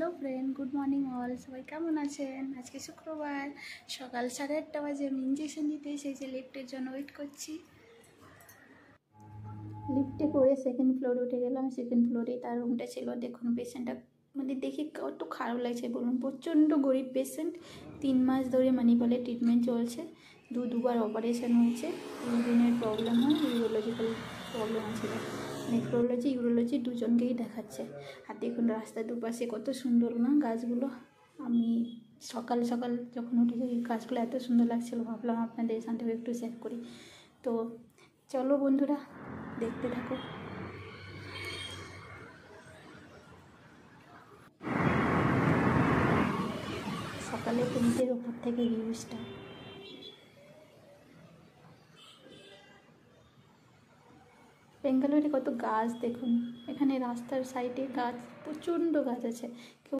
Hello friend, good morning all. সবাই কেমন আছেন? আজকে শুক্রবার সকাল 8:30 বাজে। আমি ইঞ্জেকশন দিতে এসেছি, লিফটের জন্য ওয়েট করছি। লিফটে করে সেকেন্ড ফ্লোরে উঠে গেলাম। সেকেন্ড ফ্লোরে তার রুমটা ছিল। দেখুন পেশেন্টটা, মানে দেখি কত খারাপ লাগছে বলুন। প্রচণ্ড গরিব পেশেন্ট। 3 মাস ধরে মানিপালে ট্রিটমেন্ট চলছে। দুবার অপারেশন হয়েছে। ইউরিনের প্রবলেম হয়, ইউরোলজিক্যাল প্রবলেম আছে। নেফ্রোলজি ইউরোলজি দুজনকেই দেখাচ্ছে। আর দেখুন রাস্তার দুপাশে কত সুন্দর না গাছগুলো। আমি সকাল সকাল যখন উঠেছি এই গাছগুলো এত সুন্দর লাগছিলো, ভাবলাম আপনাদের সাথে একটু শেয়ার করি। তো চলো বন্ধুরা, দেখতে থাকো। সকালে ব্রিজের ওপর থেকে ভিউজটা। বেঙ্গালুরুতে কত গাছ দেখুন। এখানে রাস্তার সাইডে গাছ, প্রচণ্ড গাছ আছে। কেউ